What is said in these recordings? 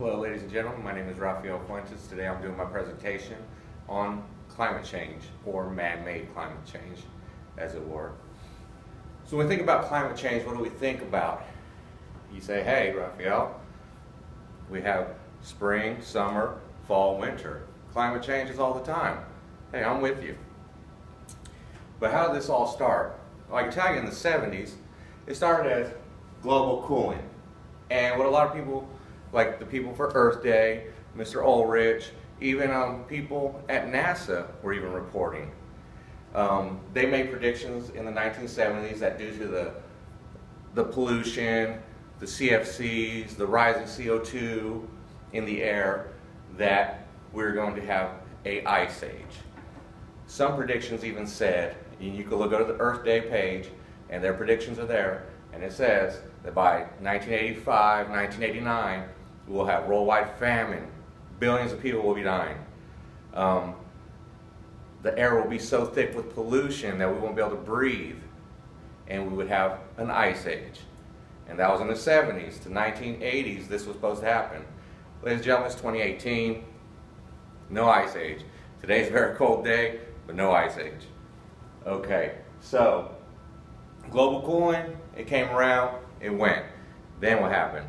Hello ladies and gentlemen, my name is Rafael Fuentez. Today I'm doing my presentation on climate change, or man-made climate change, as it were. So when we think about climate change, what do we think about? You say, hey Rafael, we have spring, summer, fall, winter. Climate changes all the time. Hey, I'm with you. But how did this all start? Well, I can tell you in the 70s, it started as global cooling. And what a lot of people, like the people for Earth Day, Mr. Ulrich, even people at NASA were even reporting. They made predictions in the 1970s that due to the pollution, the CFCs, the rising CO2 in the air, that we're going to have an ice age. Some predictions even said, and you can go to the Earth Day page, and their predictions are there, and it says that by 1985, 1989, we'll have worldwide famine. Billions of people will be dying. The air will be so thick with pollution that we won't be able to breathe, and we would have an ice age. And that was in the 70s. To 1980s, this was supposed to happen. Ladies and gentlemen, it's 2018. No ice age. Today's a very cold day, but no ice age. Okay, so global cooling, it came around, it went. Then what happened?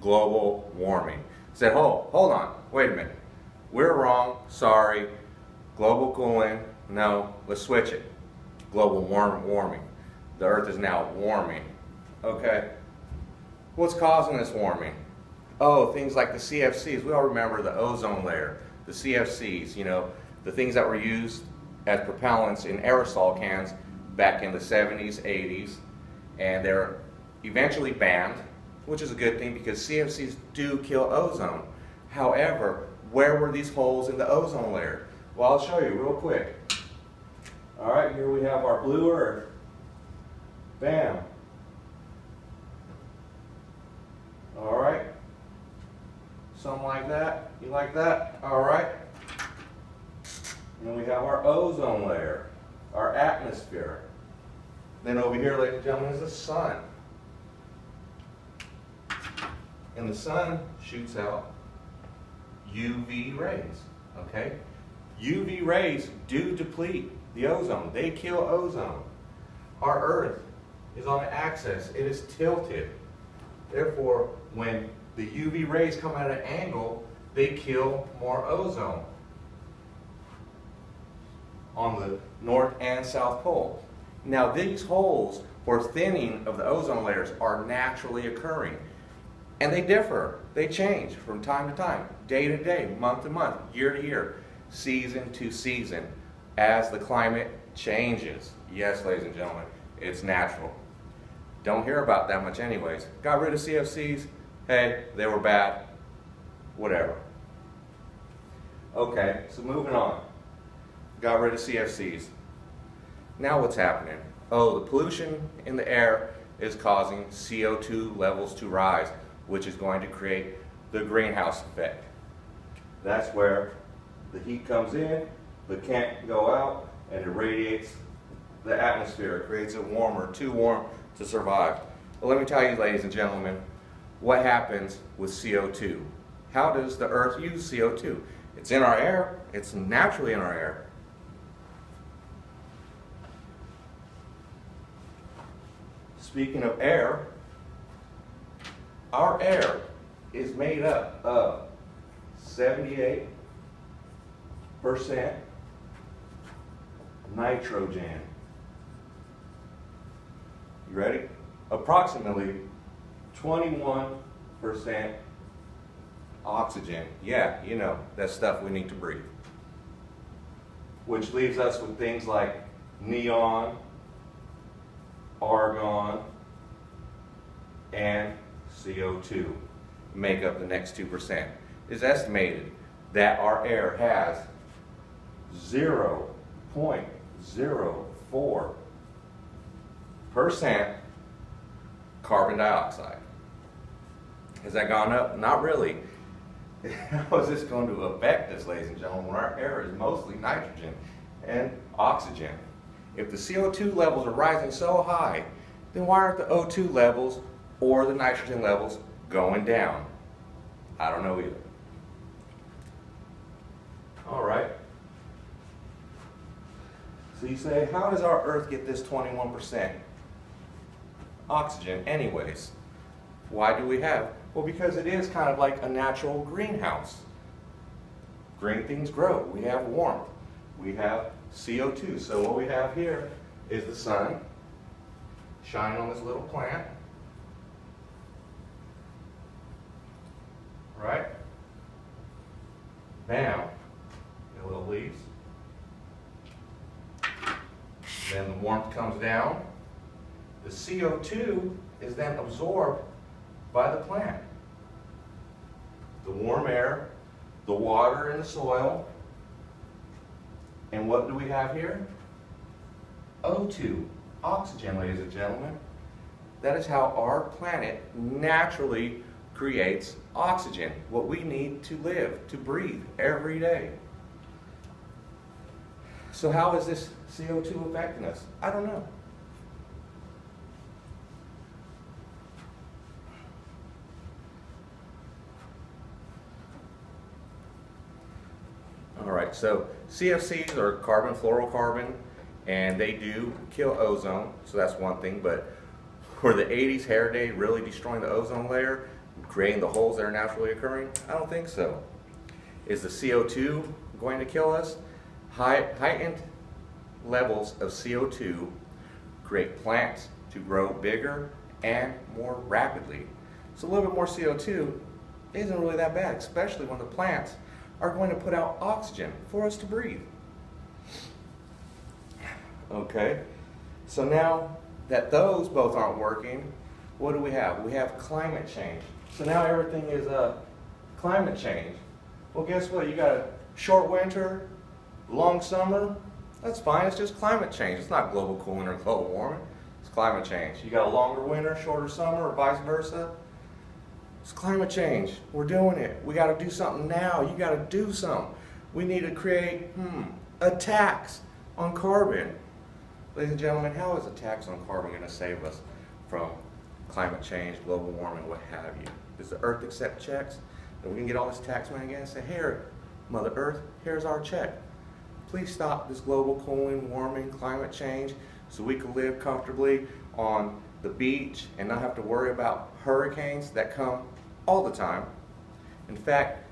Global warming. Said, hold on, wait a minute. We're wrong, sorry. Global cooling, no, let's switch it. Global warming. The earth is now warming. Okay, what's causing this warming? Oh, things like the CFCs. We all remember the ozone layer, the CFCs, you know, the things that were used as propellants in aerosol cans back in the 70s, 80s, and they're eventually banned, which is a good thing because CFCs do kill ozone. However, where were these holes in the ozone layer? Well, I'll show you real quick. All right, here we have our blue Earth. Bam. All right. Something like that. You like that? All right. And we have our ozone layer, our atmosphere. Then over here, ladies and gentlemen, is the sun. And the sun shoots out UV rays, okay? UV rays do deplete the ozone. They kill ozone. Our Earth is on an axis. It is tilted. Therefore, when the UV rays come at an angle, they kill more ozone on the north and south pole. Now these holes or thinning of the ozone layers are naturally occurring, and they differ, they change from time to time, day to day, month to month, year to year, season to season, as the climate changes. Yes, ladies and gentlemen, it's natural. Don't hear about that much anyways. Got rid of CFCs, hey, they were bad, whatever. Okay, so moving on. Got rid of CFCs. Now what's happening? Oh, the pollution in the air is causing CO2 levels to rise, which is going to create the greenhouse effect. That's where the heat comes in, but can't go out, and it radiates the atmosphere. It creates it warmer, too warm to survive. Well, let me tell you, ladies and gentlemen, what happens with CO2. How does the earth use CO2? It's in our air. It's naturally in our air. Speaking of air, our air is made up of 78% nitrogen. You ready? Approximately 21% oxygen. Yeah, you know, that stuff we need to breathe. Which leaves us with things like neon, argon, and CO2 make up the next 2%. It's estimated that our air has 0.04% carbon dioxide. Has that gone up? Not really. How is this going to affect us, ladies and gentlemen, when our air is mostly nitrogen and oxygen? If the CO2 levels are rising so high, then why aren't the O2 levels or the nitrogen levels going down? I don't know either. All right. So you say, how does our Earth get this 21% oxygen anyways? Why do we have? Well, because it is kind of like a natural greenhouse. Green things grow. We have warmth. We have CO2. So what we have here is the sun shining on this little plant. Right? Bam. Get little leaves. Then the warmth comes down. The CO2 is then absorbed by the plant. The warm air, the water in the soil, and what do we have here? O2, oxygen, ladies and gentlemen. That is how our planet naturally creates oxygen, what we need to live, to breathe every day. So how is this CO2 affecting us? I don't know. All right, so CFCs are carbon fluorocarbon, and they do kill ozone, so that's one thing, but were the 80s hair day really destroying the ozone layer, creating the holes that are naturally occurring? I don't think so. Is the CO2 going to kill us? Heightened levels of CO2 create plants to grow bigger and more rapidly. So a little bit more CO2 isn't really that bad, especially when the plants are going to put out oxygen for us to breathe. Okay, so now that those both aren't working, what do we have? We have climate change. So now everything is climate change. Well, guess what? You got a short winter, long summer. That's fine. It's just climate change. It's not global cooling or global warming. It's climate change. You got a longer winter, shorter summer, or vice versa. It's climate change. We're doing it. We got to do something now. You got to do something. We need to create a tax on carbon. Ladies and gentlemen, how is a tax on carbon going to save us from climate change, global warming, what have you? Does the Earth accept checks? And we can get all this tax money again and say, here, Mother Earth, here's our check. Please stop this global cooling, warming, climate change so we can live comfortably on the beach and not have to worry about hurricanes that come all the time. In fact,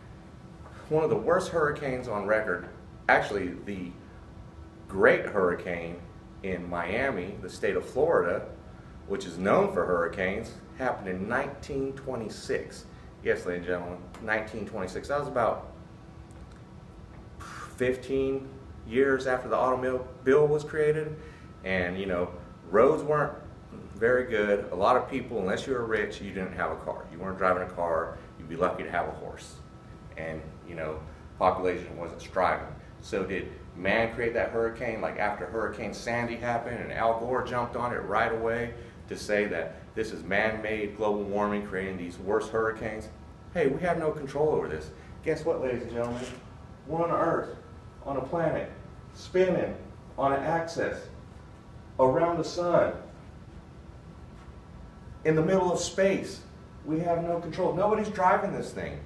one of the worst hurricanes on record, actually the Great Hurricane in Miami, the state of Florida, which is known for hurricanes, happened in 1926. Yes, ladies and gentlemen, 1926. That was about 15 years after the automobile was created, and you know, roads weren't very good. A lot of people, unless you were rich, you didn't have a car. You weren't driving a car. You'd be lucky to have a horse. And you know, population wasn't striving. So did man create that hurricane? Like after Hurricane Sandy happened and Al Gore jumped on it right away to say that this is man-made global warming creating these worst hurricanes? Hey, we have no control over this. Guess what, ladies and gentlemen? We're on Earth, on a planet, spinning on an axis around the sun, in the middle of space. We have no control. Nobody's driving this thing.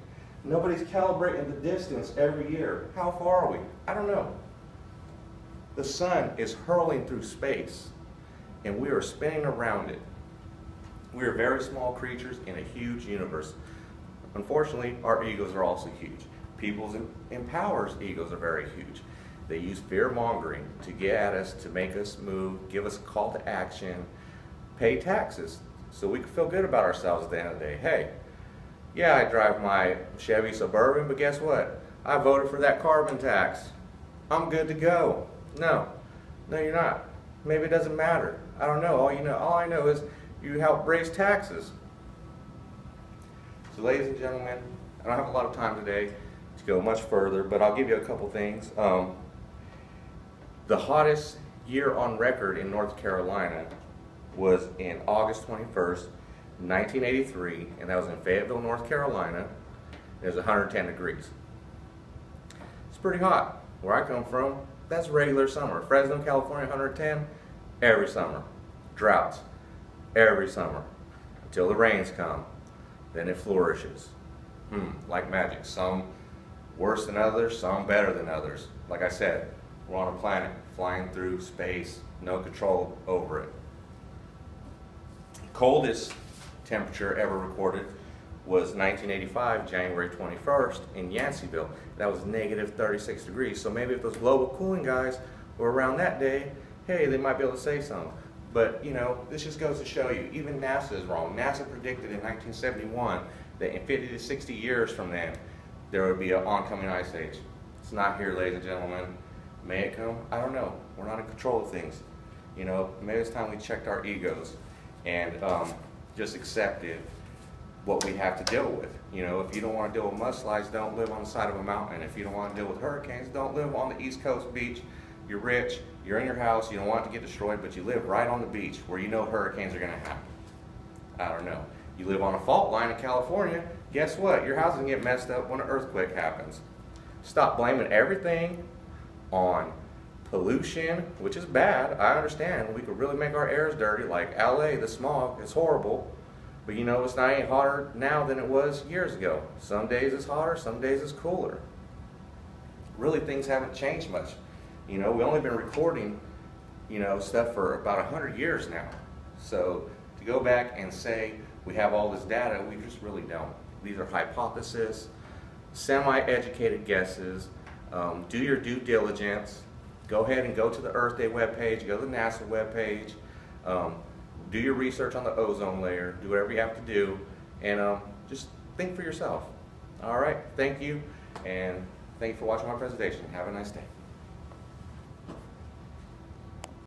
Nobody's calibrating the distance every year. How far are we? I don't know. The sun is hurling through space, and we are spinning around it. We are very small creatures in a huge universe. Unfortunately, our egos are also huge. People's in power's egos are very huge. They use fear-mongering to get at us, to make us move, give us a call to action, pay taxes, so we can feel good about ourselves at the end of the day. Hey, yeah, I drive my Chevy Suburban, but guess what? I voted for that carbon tax. I'm good to go. No, you're not. Maybe it doesn't matter. I don't know. All I know is you help raise taxes. So, ladies and gentlemen, I don't have a lot of time today to go much further, but I'll give you a couple things. The hottest year on record in North Carolina was in August 21st, 1983, and that was in Fayetteville, North Carolina. It was 110 degrees. It's pretty hot. Where I come from, that's regular summer. Fresno, California, 110, every summer. Droughts, every summer. Until the rains come, then it flourishes. Like magic. Some worse than others, some better than others. Like I said, we're on a planet flying through space, no control over it. Coldest temperature ever recorded was 1985, January 21st in Yanceyville. That was negative 36 degrees. So maybe if those global cooling guys were around that day, hey, they might be able to say something. But, you know, this just goes to show you, even NASA is wrong. NASA predicted in 1971 that in 50 to 60 years from then, there would be an oncoming ice age. It's not here, ladies and gentlemen. May it come? I don't know. We're not in control of things. You know, maybe it's time we checked our egos and just accepted what we have to deal with. You know, if you don't want to deal with mudslides, don't live on the side of a mountain. If you don't want to deal with hurricanes, don't live on the East Coast beach. You're rich, you're in your house, you don't want it to get destroyed, but you live right on the beach where you know hurricanes are going to happen. I don't know. You live on a fault line in California, guess what? Your house is going to get messed up when an earthquake happens. Stop blaming everything on pollution, which is bad. I understand. We could really make our airs dirty, like LA, the smog, it's horrible. But you know, it's not any hotter now than it was years ago. Some days it's hotter, some days it's cooler. Really, things haven't changed much. You know, we've only been recording, you know, stuff for about 100 years now. So to go back and say we have all this data, we just really don't. These are hypotheses, semi-educated guesses. Do your due diligence. Go ahead and go to the Earth Day webpage, go to the NASA webpage. Do your research on the ozone layer. Do whatever you have to do, and just think for yourself. All right, thank you, and thank you for watching my presentation. Have a nice day.